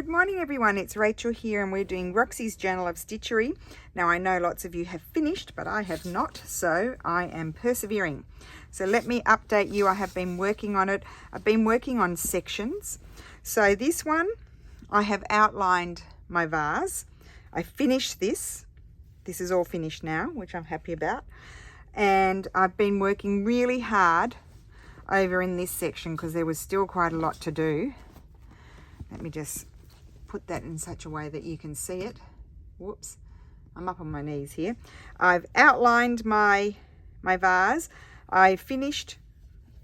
Good morning everyone, it's Rachel here and we're doing Roxy's Journal of Stitchery. Now I know lots of you have finished, but I have not, so I am persevering. So let me update you. I have been working on it. I've been working on sections. So this one, I have outlined my vase. I finished this. This is all finished now, which I'm happy about. And I've been working really hard over in this section because there was still quite a lot to do. Let me just put that in such a way that you can see it. Whoops, I'm up on my knees here. I've outlined my vase. I finished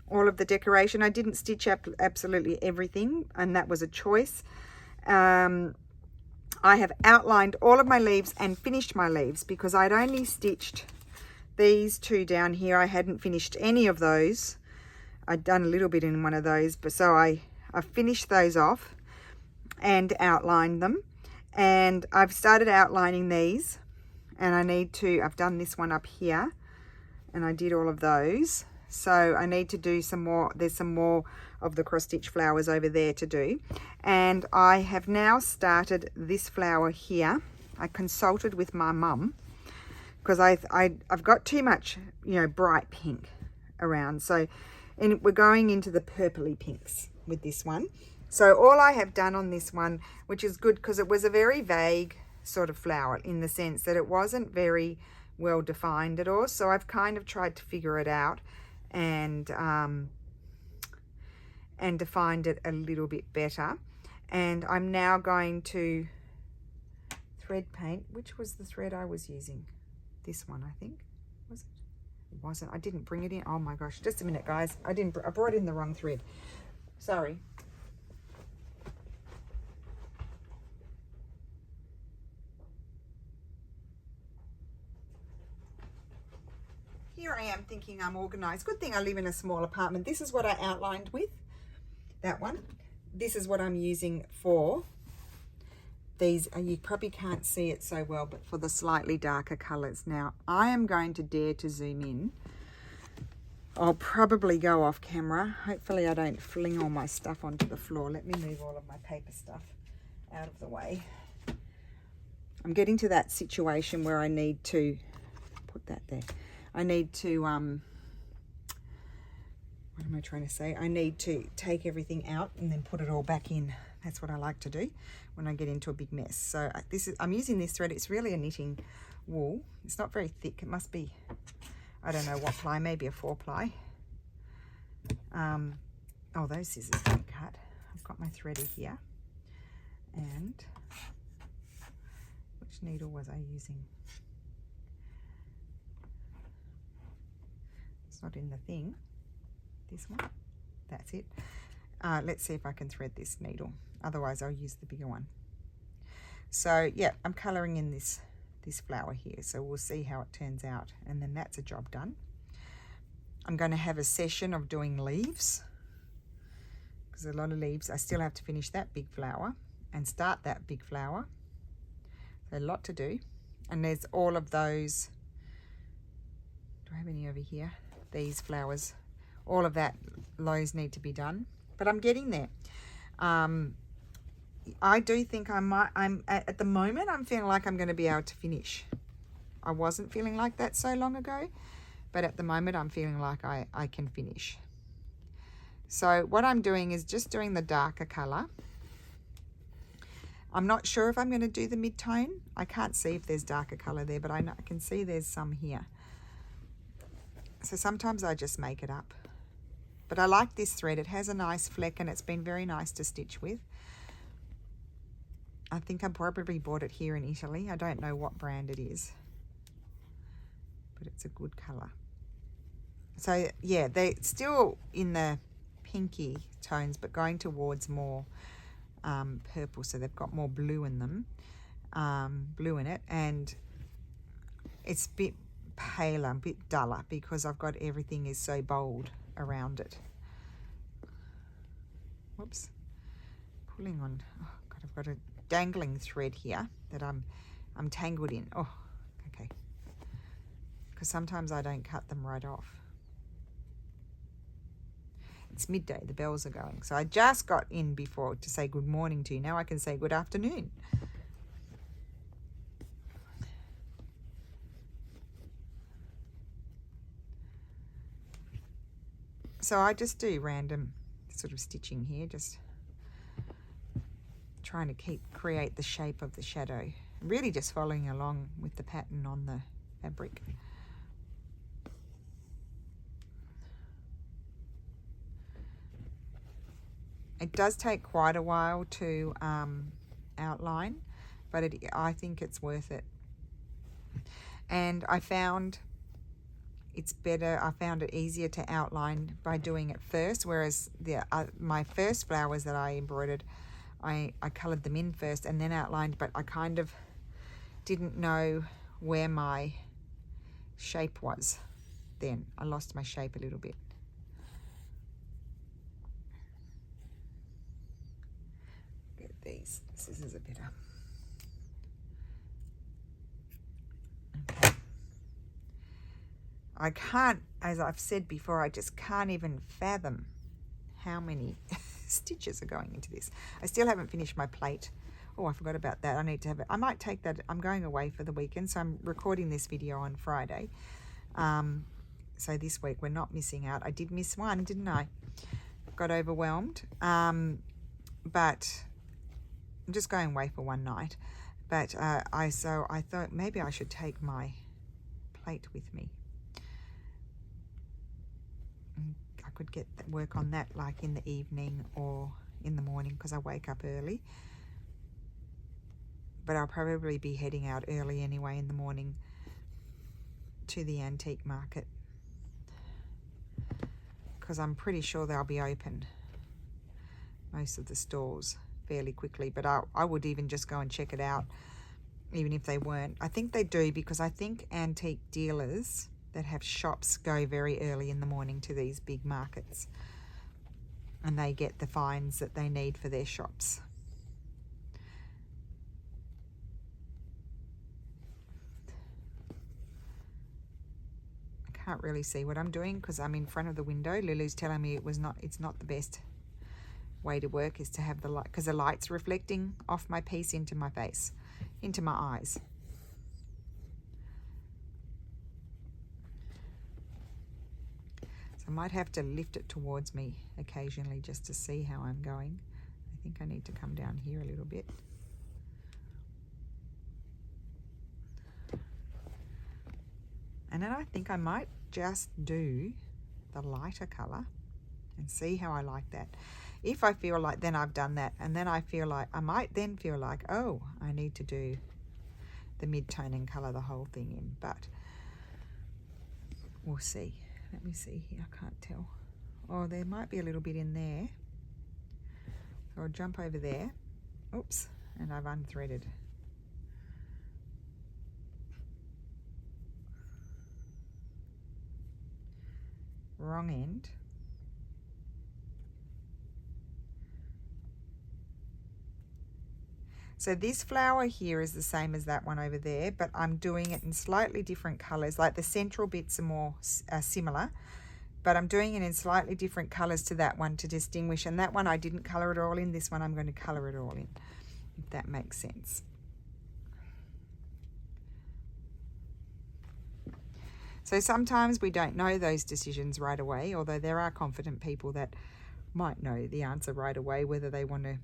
all of the decoration. I didn't stitch up absolutely everything, and that was a choice. I have outlined all of my leaves and finished my leaves because I'd only stitched these two down here. I hadn't finished any of those. I'd done a little bit in one of those, but so I finished those off and outlined them, and I've started outlining these, and I've done this one up here and I did all of those, so I need to do some more. There's some more of the cross stitch flowers over there to do, and I have now started this flower here. I consulted with my mum because I've got too much, bright pink around, and we're going into the purpley pinks with this one. So all I have done on this one, which is good because it was a very vague sort of flower in the sense that it wasn't very well defined at all. So I've kind of tried to figure it out and defined it a little bit better. And I'm now going to thread paint. Which was the thread I was using? This one, I think. Was it? It wasn't. I didn't bring it in. Oh my gosh, just a minute guys. I brought in the wrong thread. Sorry. Here I am thinking I'm organized. Good thing I live in a small apartment. This is what I outlined with, that one. This is what I'm using for these. You probably can't see it so well, but for the slightly darker colors. Now I am going to dare to zoom in. I'll probably go off camera. Hopefully I don't fling all my stuff onto the floor. Let me move all of my paper stuff out of the way. I'm getting to that situation where I need to put that there. I need to, what am I trying to say? I need to take everything out and then put it all back in. That's what I like to do when I get into a big mess. So I'm using this thread. It's really a knitting wool. It's not very thick. It must be, I don't know what ply, maybe a 4-ply. Oh, those scissors don't cut. I've got my threader here. And which needle was I using? It's not in the thing. This one, that's it. Let's see if I can thread this needle. Otherwise I'll use the bigger one. So yeah, I'm colouring in this flower here, so we'll see how it turns out, and then that's a job done. I'm going to have a session of doing leaves because a lot of leaves. I still have to finish that big flower and start that big flower. So a lot to do, and there's all of those. Do I have any over here? These flowers, all of that, those need to be done, but I'm getting there. I do think at the moment I'm feeling like I'm going to be able to finish. I wasn't feeling like that so long ago, but at the moment I'm feeling like I can finish. So what I'm doing is just doing the darker color. I'm not sure if I'm going to do the mid-tone. I can't see if there's darker color there, but I can see there's some here. So sometimes I just make it up. But I like this thread. It has a nice fleck and it's been very nice to stitch with. I think I probably bought it here in Italy. I don't know what brand it is, but it's a good colour. So yeah, they're still in the pinky tones, but going towards more purple. So they've got more blue in them, blue in it, and it's a bit paler, a bit duller because I've got everything is so bold around it. Whoops, pulling on. Oh God, I've got a dangling thread here that I'm tangled in. Oh, okay. Because sometimes I don't cut them right off. It's midday, the bells are going. So I just got in before to say good morning to you. Now I can say good afternoon. So I just do random sort of stitching here, just trying to create the shape of the shadow. Really just following along with the pattern on the fabric. It does take quite a while to outline, but I think it's worth it. And I found it's better, I found it easier to outline by doing it first, whereas my first flowers that I embroidered, I coloured them in first and then outlined, but I kind of didn't know where my shape was then. I lost my shape a little bit. Get these scissors are better. Okay. I can't, as I've said before, I just can't even fathom how many stitches are going into this. I still haven't finished my plate. Oh, I forgot about that. I need to have it. I might take that. I'm going away for the weekend, so I'm recording this video on Friday. So this week we're not missing out. I did miss one, didn't I? Got overwhelmed. But I'm just going away for one night. But I thought maybe I should take my plate with me. I could get work on that like in the evening or in the morning because I wake up early. But I'll probably be heading out early anyway in the morning to the antique market because I'm pretty sure they'll be open, most of the stores, fairly quickly. But I would even just go and check it out even if they weren't. I think they do, because I think antique dealers that have shops go very early in the morning to these big markets and they get the finds that they need for their shops. Can't really see what I'm doing because I'm in front of the window. Lulu's telling me it's not the best way to work is to have the light, because the light's reflecting off my piece into my face, into my eyes. So I might have to lift it towards me occasionally just to see how I'm going. I think I need to come down here a little bit. And then I think I might just do the lighter colour and see how I like that. If I feel like then I've done that, and then I feel like, I might then feel like, oh, I need to do the mid-tone and colour the whole thing in, but we'll see. Let me see here, I can't tell. Oh, there might be a little bit in there. So I'll jump over there. Oops, and I've unthreaded. Wrong end. So this flower here is the same as that one over there, but I'm doing it in slightly different colors. Like the central bits are more similar, but I'm doing it in slightly different colors to that one to distinguish. And that one I didn't color it all in. This one I'm going to color it all in, if that makes sense. So sometimes we don't know those decisions right away, although there are confident people that might know the answer right away, whether they want to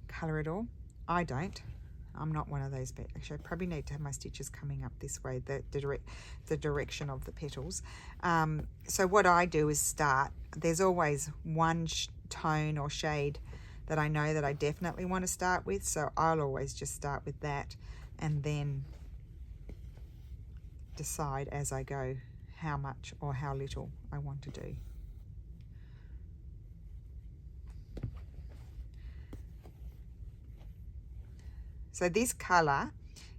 colour it all. I don't. I'm not one of those. Actually, I probably need to have my stitches coming up this way, the direction of the petals. So what I do is start. There's always one tone or shade that I know that I definitely want to start with, so I'll always just start with that and then decide as I go how much or how little I want to do. So this colour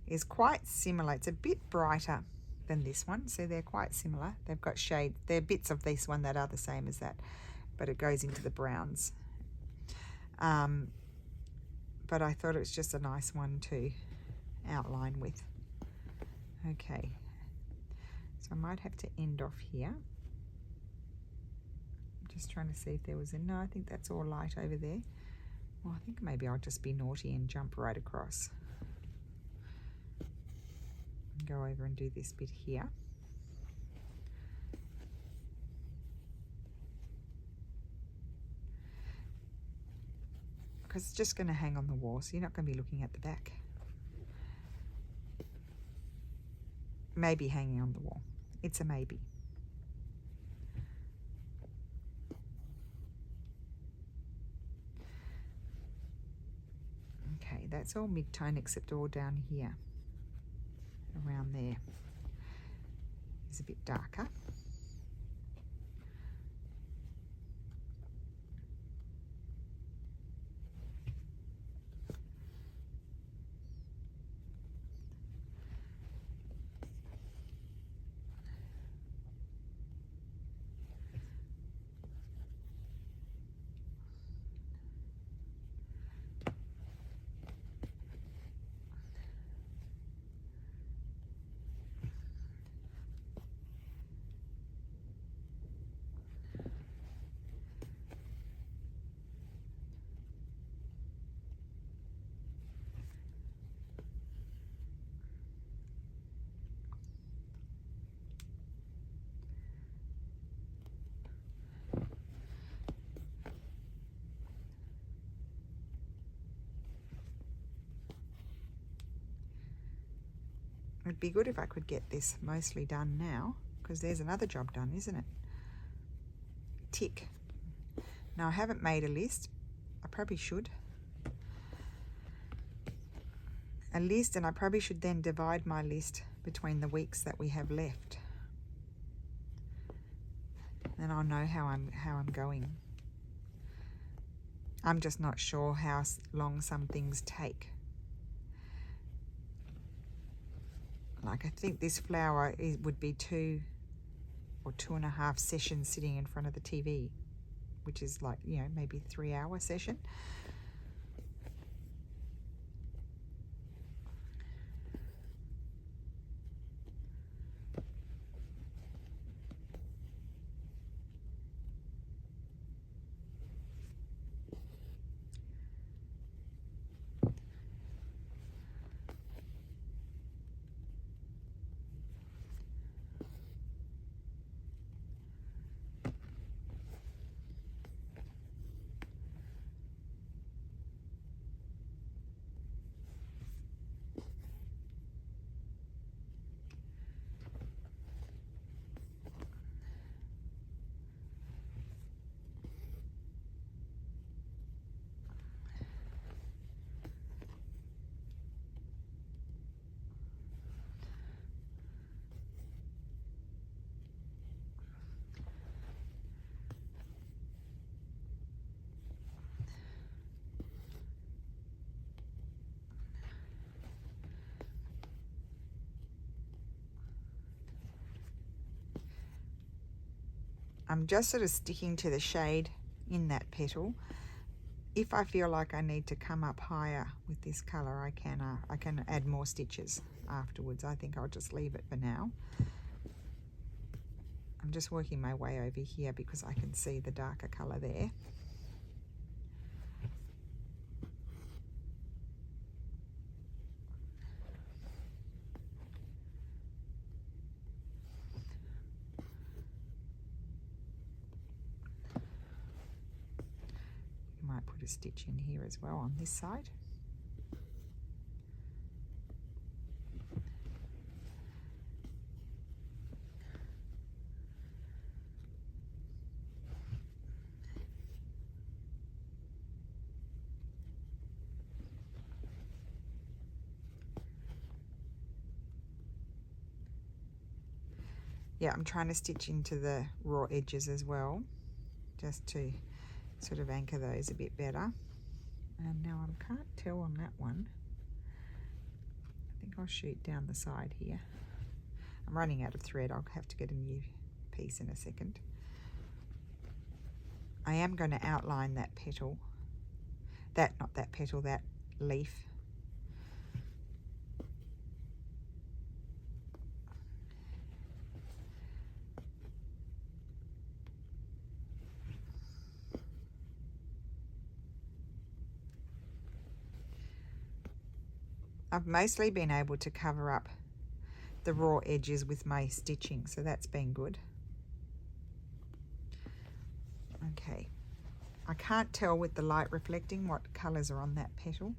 is quite similar. It's a bit brighter than this one, so they're quite similar. They've got shade. There are bits of this one that are the same as that, but it goes into the browns. But I thought it was just a nice one to outline with. Okay. So I might have to end off here. Just trying to see if there was a, no, I think that's all light over there. Well, I think maybe I'll just be naughty and jump right across. Go over and do this bit here. Because it's just going to hang on the wall, so you're not going to be looking at the back. Maybe hanging on the wall. It's a maybe. Okay, that's all mid-tone except all down here. Around there is a bit darker. It'd be good if I could get this mostly done now, because there's another job done, isn't it? Tick. Now I haven't made a list. I probably should. A list, and I probably should then divide my list between the weeks that we have left. Then I'll know how I'm going. I'm just not sure how long some things take. Like I think this flower would be 2 or 2.5 sessions sitting in front of the TV, which is like, you know, maybe a 3-hour session. I'm just sort of sticking to the shade in that petal. If I feel like I need to come up higher with this color, I can add more stitches afterwards. I think I'll just leave it for now. I'm just working my way over here because I can see the darker color there. Might put a stitch in here as well on this side. Yeah, I'm trying to stitch into the raw edges as well, just to sort of anchor those a bit better. And now I can't tell on that one. I think I'll shoot down the side here. I'm running out of thread. I'll have to get a new piece in a second. I am going to outline that petal. Not that petal, that leaf. I've mostly been able to cover up the raw edges with my stitching, so that's been good. Okay, I can't tell with the light reflecting what colours are on that petal.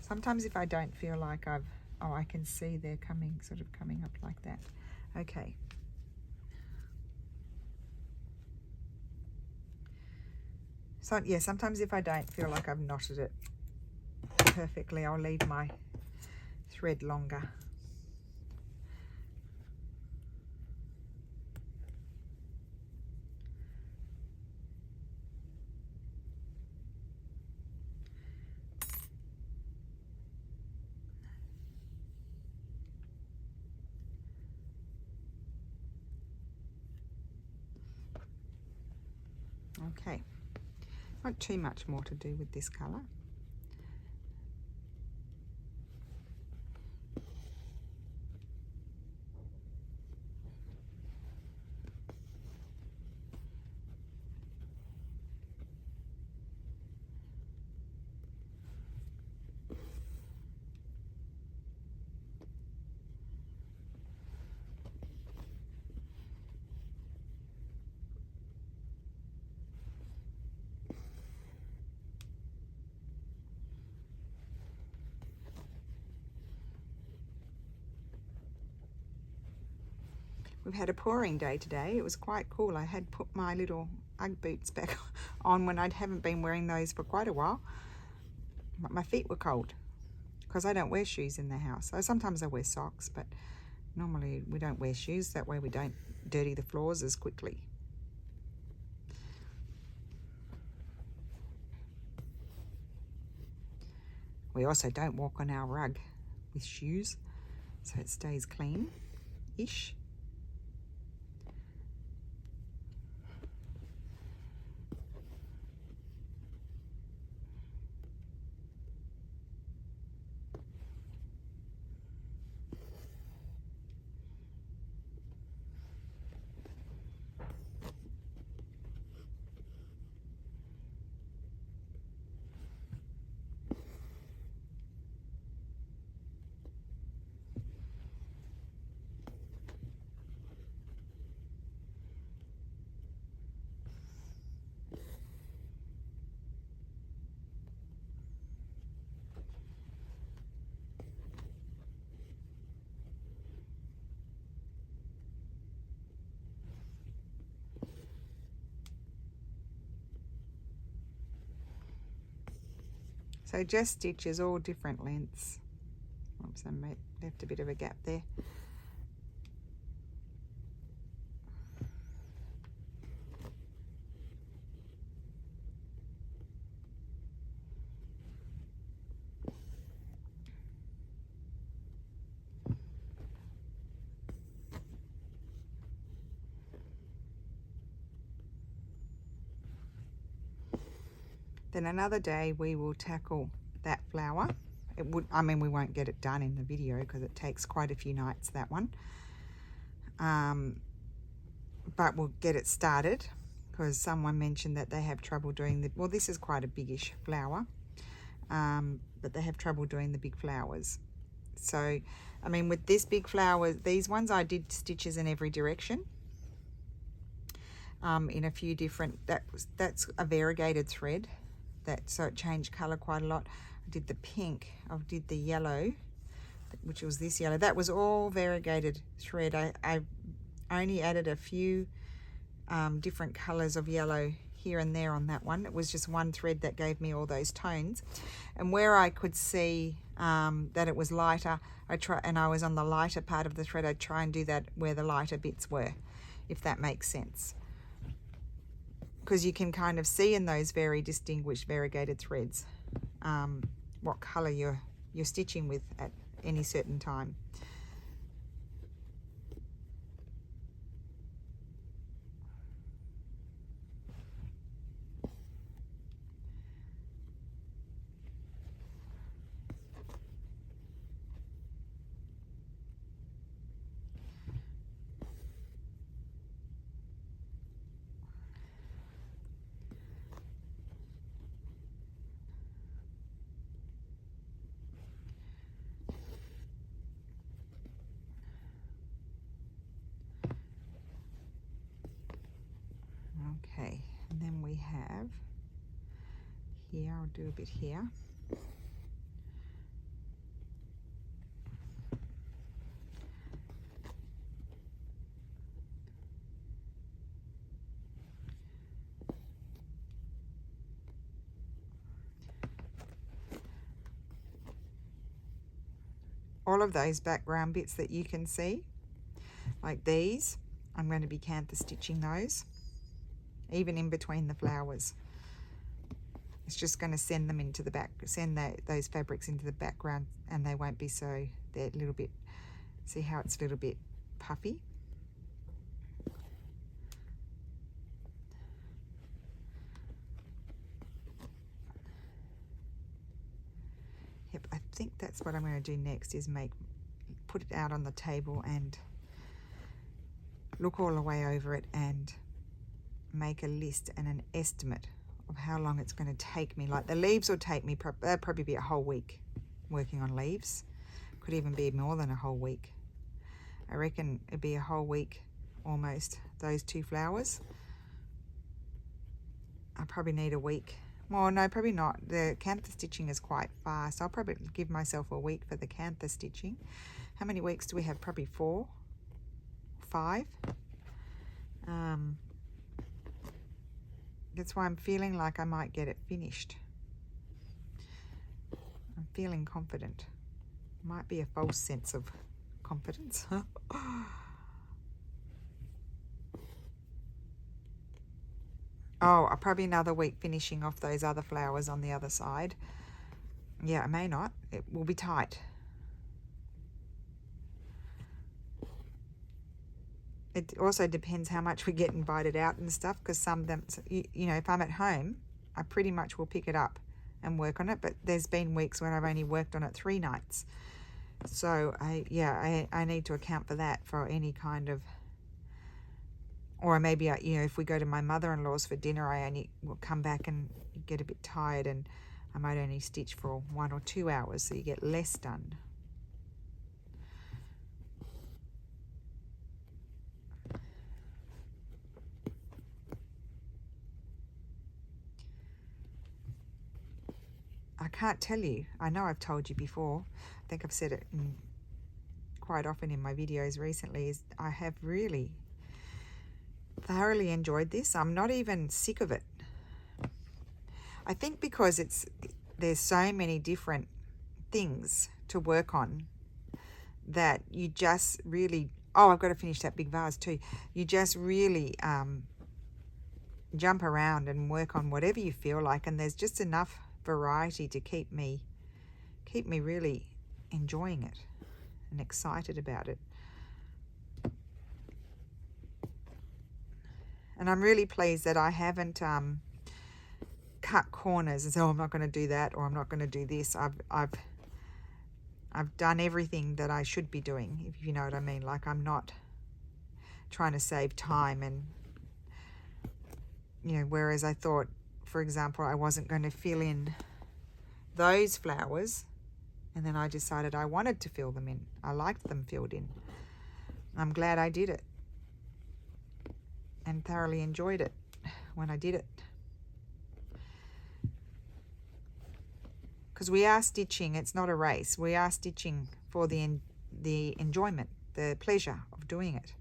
Sometimes if I don't feel like oh, I can see they're coming, sort of coming up like that. Okay. So yeah, sometimes if I don't feel like I've knotted it perfectly, I'll leave my thread longer. Okay, not too much more to do with this colour. We've had a pouring day today. It was quite cool. I had put my little Ugg boots back on when I haven't been wearing those for quite a while. But my feet were cold because I don't wear shoes in the house. So sometimes I wear socks, but normally we don't wear shoes. That way we don't dirty the floors as quickly. We also don't walk on our rug with shoes, so it stays clean-ish. So just stitches all different lengths. Oops, I left a bit of a gap there. Then another day we will tackle that flower. I mean, we won't get it done in the video because it takes quite a few nights, that one. But we'll get it started because someone mentioned that they have trouble doing well, this is quite a biggish flower, but they have trouble doing the big flowers. So, I mean, with this big flower, these ones I did stitches in every direction. In a few different, that's a variegated thread. So it changed colour quite a lot. I did the pink, I did the yellow, which was this yellow. That was all variegated thread. I only added a few different colours of yellow here and there on that one. It was just one thread that gave me all those tones. And where I could see that it was lighter, and I was on the lighter part of the thread, I'd try and do that where the lighter bits were, if that makes sense. Because you can kind of see in those very distinguished variegated threads what colour you're stitching with at any certain time. have here. I'll do a bit here. All of those background bits that you can see, like these, I'm going to be canthus stitching those, even in between the flowers. It's just going to send them into the back, those fabrics into the background, and they won't be so, they're a little bit, see how it's a little bit puffy? Yep, I think that's what I'm going to do next, is put it out on the table and look all the way over it and make a list and an estimate of how long it's going to take me. Like the leaves will take me, that'll probably be a whole week working on leaves. Could even be more than a whole week. I reckon it'd be a whole week almost, those two flowers. I probably need a week. Well, no, probably not. The canthus stitching is quite fast. I'll probably give myself a week for the canthus stitching. How many weeks do we have? Probably 4, 5. That's why I'm feeling like I might get it finished. I'm feeling confident. Might be a false sense of confidence. Oh, probably another week finishing off those other flowers on the other side. Yeah, I may not. It will be tight. It also depends how much we get invited out and stuff, because some of them, you know, if I'm at home, I pretty much will pick it up and work on it, but there's been weeks when I've only worked on it 3 nights. So I need to account for that, for any kind of, or maybe you know, if we go to my mother-in-law's for dinner, I only will come back and get a bit tired, and I might only stitch for 1 or 2 hours, so you get less done. I can't tell you. I know I've told you before. I think I've said it quite often in my videos recently, is I have really thoroughly enjoyed this. I'm not even sick of it. I think because there's so many different things to work on that you just really, oh, I've got to finish that big vase too. You just really jump around and work on whatever you feel like, and there's just enough variety to keep me really enjoying it and excited about it. And I'm really pleased that I haven't cut corners and said, oh, I'm not going to do that, or I'm not going to do this. I've done everything that I should be doing, if you know what I mean. Like, I'm not trying to save time, and you know, whereas I thought, for example, I wasn't going to fill in those flowers, and then I decided I wanted to fill them in. I liked them filled in. I'm glad I did it and thoroughly enjoyed it when I did it. Because we are stitching, it's not a race. We are stitching for the enjoyment, the pleasure of doing it.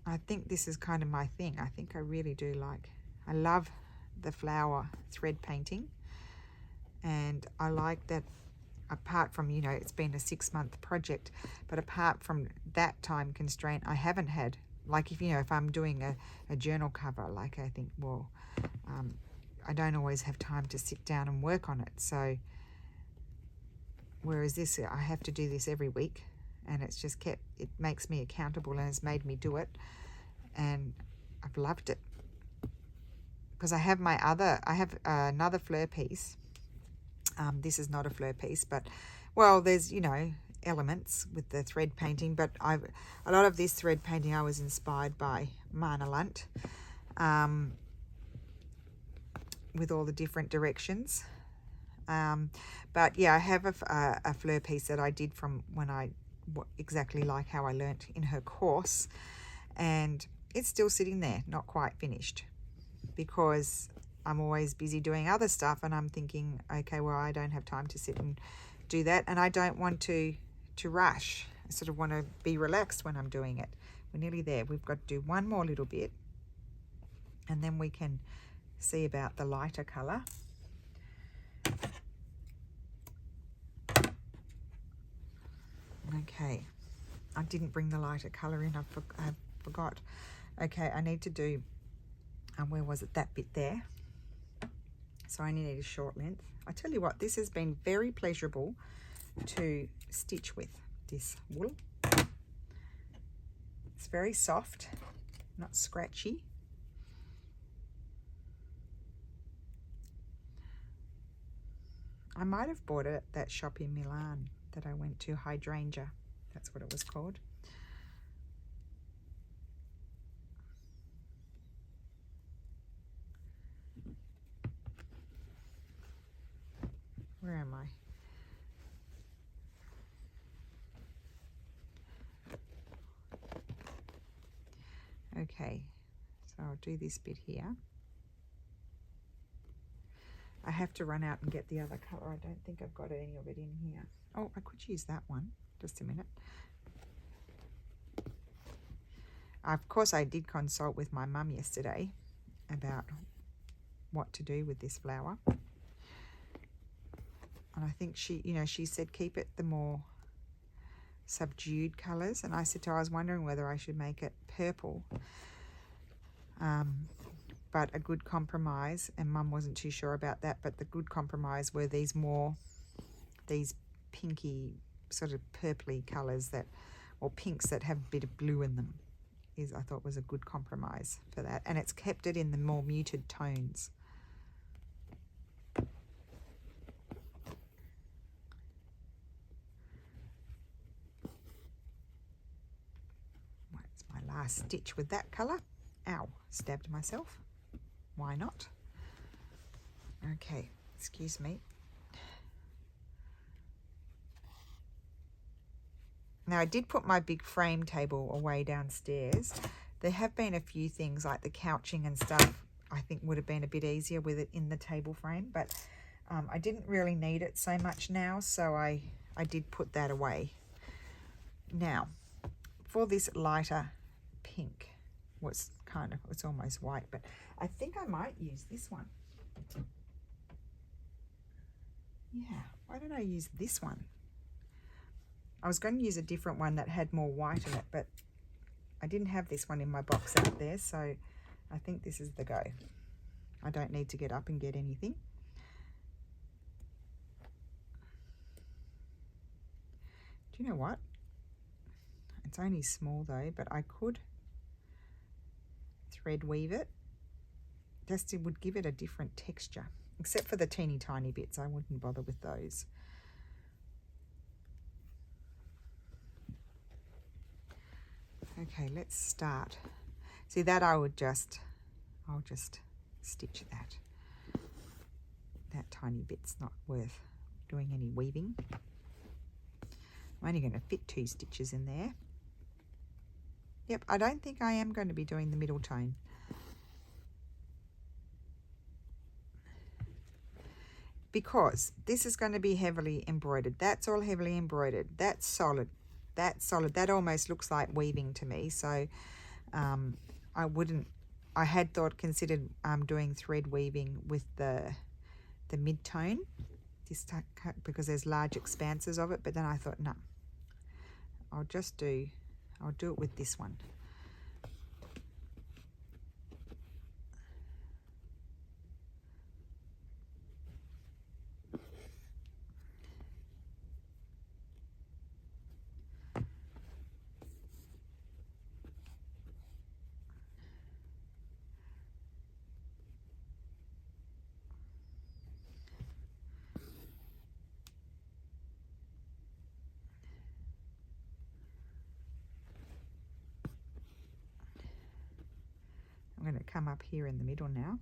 I think this is kind of my thing. I think I really do like, I love the flower thread painting, and I like that. Apart from, you know, it's been a 6-month project, but apart from that time constraint, I haven't had, like, if, you know, if I'm doing a journal cover, like, I think, well, I don't always have time to sit down and work on it. So whereas this, I have to do this every week, and it's just it makes me accountable, and it's made me do it, and I've loved it. Because I have another fleur piece. This is not a fleur piece, but, well, there's, you know, elements with the thread painting, but a lot of this thread painting I was inspired by Mana Lunt, with all the different directions. But yeah, I have a fleur piece that I did from when exactly like how I learnt in her course, and it's still sitting there, not quite finished, because I'm always busy doing other stuff, and I'm thinking, okay, well, I don't have time to sit and do that, and I don't want to rush. I sort of want to be relaxed when I'm doing it. We're nearly there. We've got to do one more little bit, and then we can see about the lighter colour. Okay, I didn't bring the lighter colour in. I forgot. Okay, I need to do, where was it? That bit there. So I only need a short length. I tell you what, this has been very pleasurable to stitch with, this wool. It's very soft, not scratchy. I might have bought it at that shop in Milan that I went to, Hydrangea. That's what it was called. Where am I? Okay, so I'll do this bit here. I have to run out and get the other colour. I don't think I've got any of it in here. Oh, I could use that one. Just a minute. Of course, I did consult with my mum yesterday about what to do with this flower. And I think she said keep it the more subdued colours. And I said to her, I was wondering whether I should make it purple. But a good compromise, and Mum wasn't too sure about that, but the good compromise were these pinky, sort of purpley colours or pinks that have a bit of blue in them. I thought was a good compromise for that, and it's kept it in the more muted tones. That's my last stitch with that colour. Ow, stabbed myself. Why not? Okay, excuse me. Now, I did put my big frame table away downstairs. There have been a few things like the couching and stuff I think would have been a bit easier with it in the table frame, but I didn't really need it so much now, so I did put that away. Now, for this lighter pink, it's almost white, but I think I might use this one. Yeah, why don't I use this one? I was going to use a different one that had more white in it, but I didn't have this one in my box out there, so I think this is the go. I don't need to get up and get anything. Do you know what? It's only small though, but I could thread weave it. Just it would give it a different texture, except for the teeny tiny bits. I wouldn't bother with those. Okay, let's start. See that I'll just stitch that. That tiny bit's not worth doing any weaving. I'm only going to fit 2 stitches in there. Yep, I don't think I am going to be doing the middle tone. Because this is going to be heavily embroidered. That's all heavily embroidered. That's solid. That's solid. That almost looks like weaving to me. So I had considered doing thread weaving with the mid-tone, because there's large expanses of it, but then I thought, no, I'll do it with this one. I'm going to come up here in the middle now.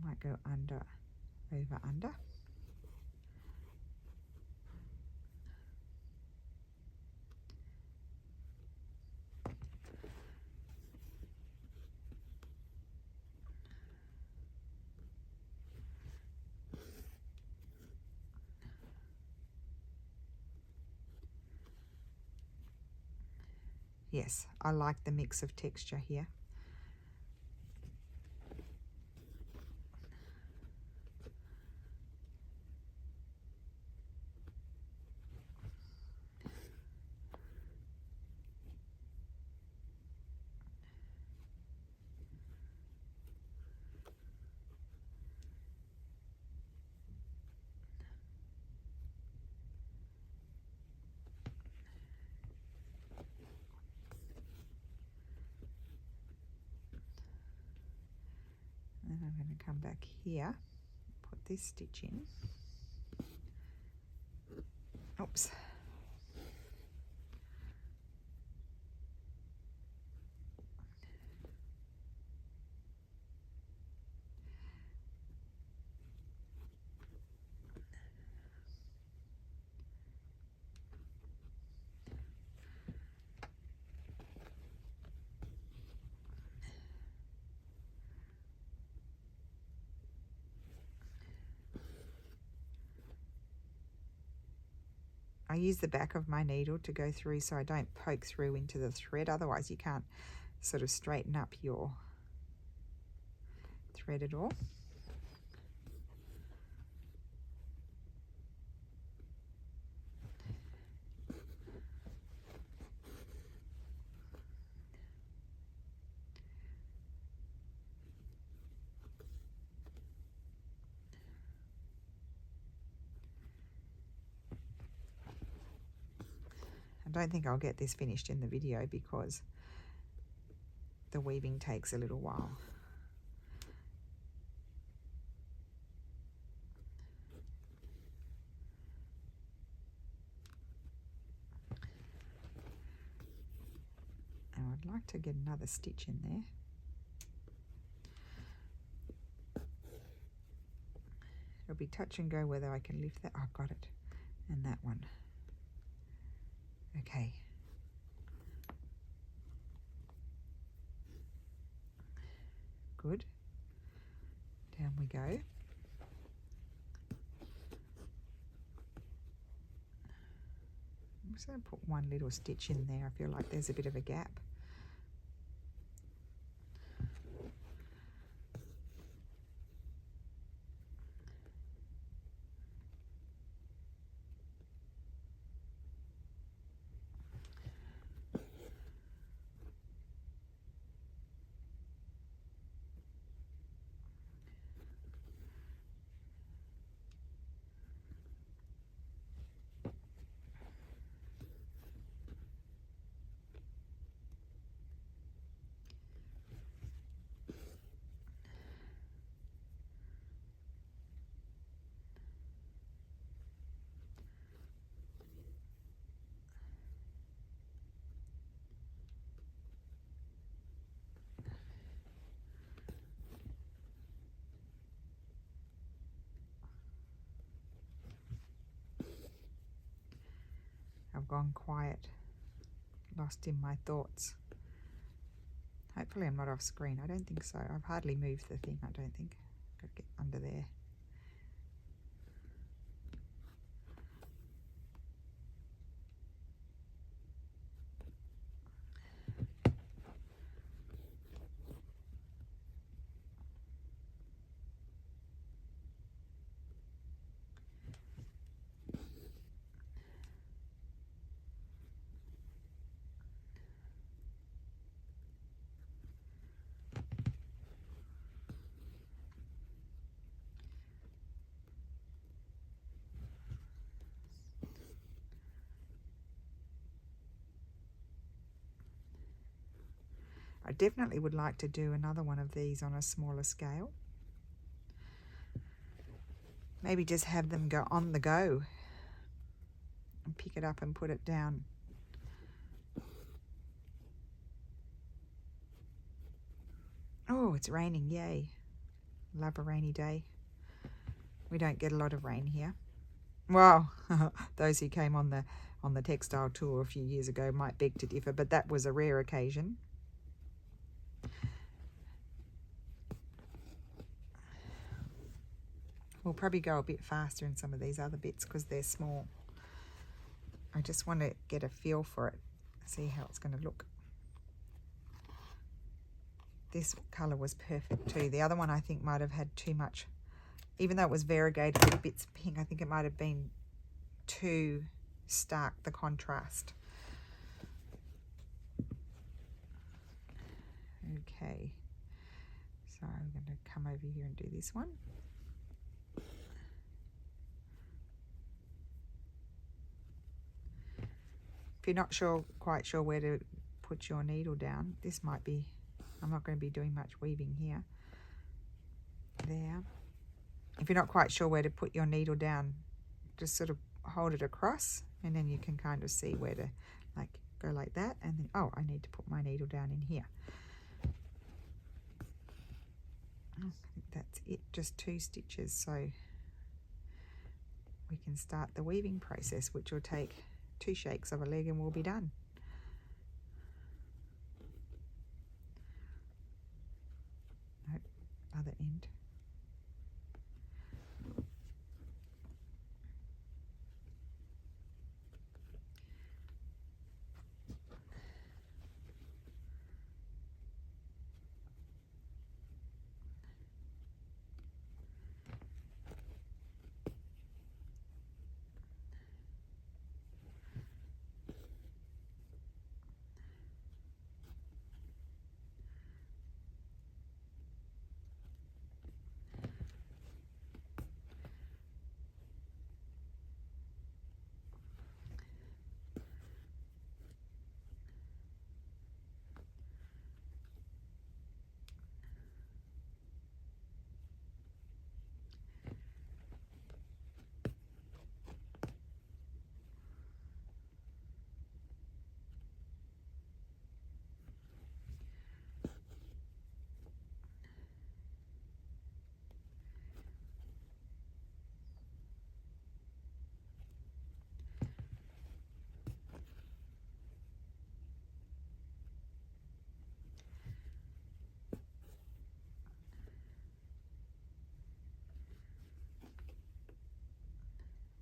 Might go under, over, under. Yes, I like the mix of texture here. And I'm going to come back here, put this stitch in. Oops. I use the back of my needle to go through so I don't poke through into the thread, otherwise you can't sort of straighten up your thread at all. I don't think I'll get this finished in the video because the weaving takes a little while. And I'd like to get another stitch in there. It'll be touch and go whether I can lift that. Oh, I've got it. And that one. Okay. Good. Down we go. I'm just going to put one little stitch in there. I feel like there's a bit of a gap. I've gone quiet, lost in my thoughts. Hopefully I'm not off screen. I don't think so. I've hardly moved the thing, I don't think. Got to get under there. I definitely would like to do another one of these on a smaller scale. Maybe just have them go on the go and pick it up and put it down. Oh, it's raining, yay. Love a rainy day. We don't get a lot of rain here. Well, those who came on the textile tour a few years ago might beg to differ, but that was a rare occasion. We'll probably go a bit faster in some of these other bits because they're small. I just want to get a feel for it, see how it's going to look. this colour was perfect too. The other one I think might have had too much, even though it was variegated with bits of pink, I think it might have been too stark, the contrast. Okay, so I'm going to come over here and do this one. If you're not quite sure where to put your needle down, this might be, I'm not going to be doing much weaving here. There. If you're not quite sure where to put your needle down, just sort of hold it across, and then you can kind of see where to, like, go like that, and then, oh, I need to put my needle down in here. I think that's it, just 2 stitches, so we can start the weaving process, which will take 2 shakes of a leg and we'll be done. Nope, other end.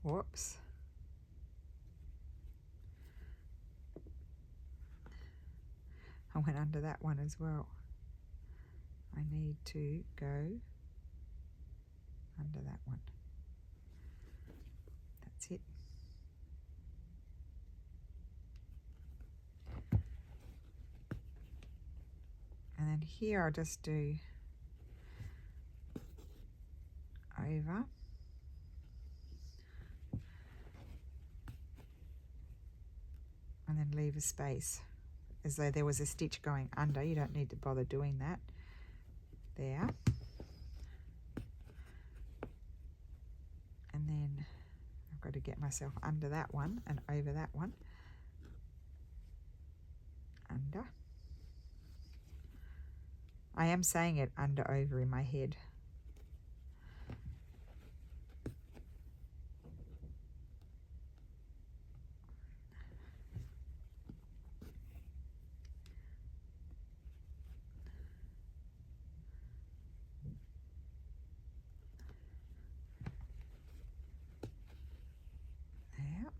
Whoops. I went under that one as well. I need to go under that one. That's it. And then here I'll just do over. And then leave a space as though there was a stitch going under. You don't need to bother doing that. There. And then I've got to get myself under that one and over that one. Under. I am saying it under over in my head. There.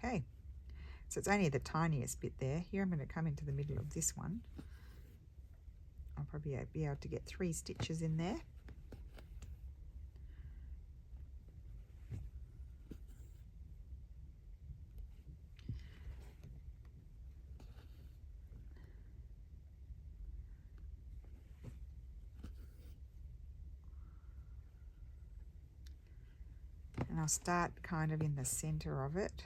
Okay, so it's only the tiniest bit there. Here I'm going to come into the middle of this one. I'll probably be able to get 3 stitches in there. And I'll start kind of in the center of it.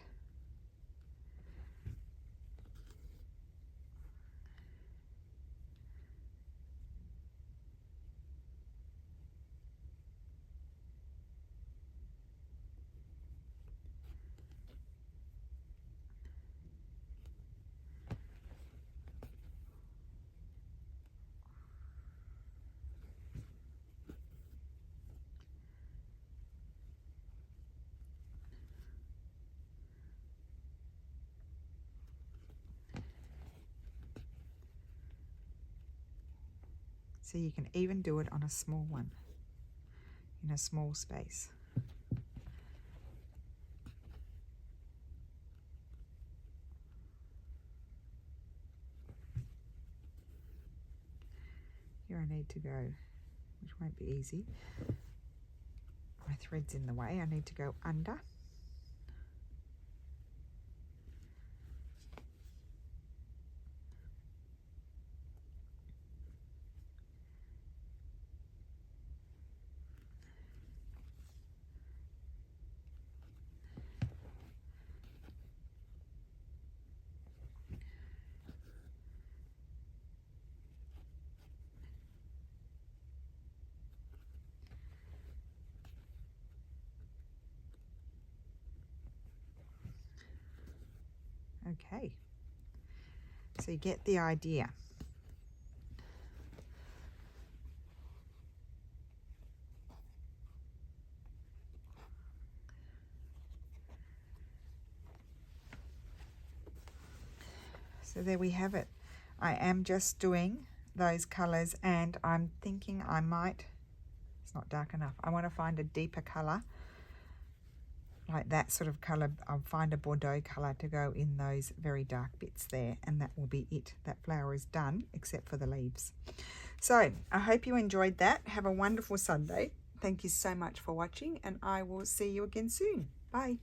So you can even do it on a small one. in a small space. Here I need to go, which won't be easy. My thread's in the way. I need to go under. Okay, so you get the idea. So there we have it. I am just doing those colors, and I'm thinking I might, it's not dark enough, I want to find a deeper color, like that sort of color. I'll find a Bordeaux color to go in those very dark bits there, and that will be it. That flower is done except for the leaves. So I hope you enjoyed that. Have a wonderful Sunday. Thank you so much for watching, and I will see you again soon. Bye.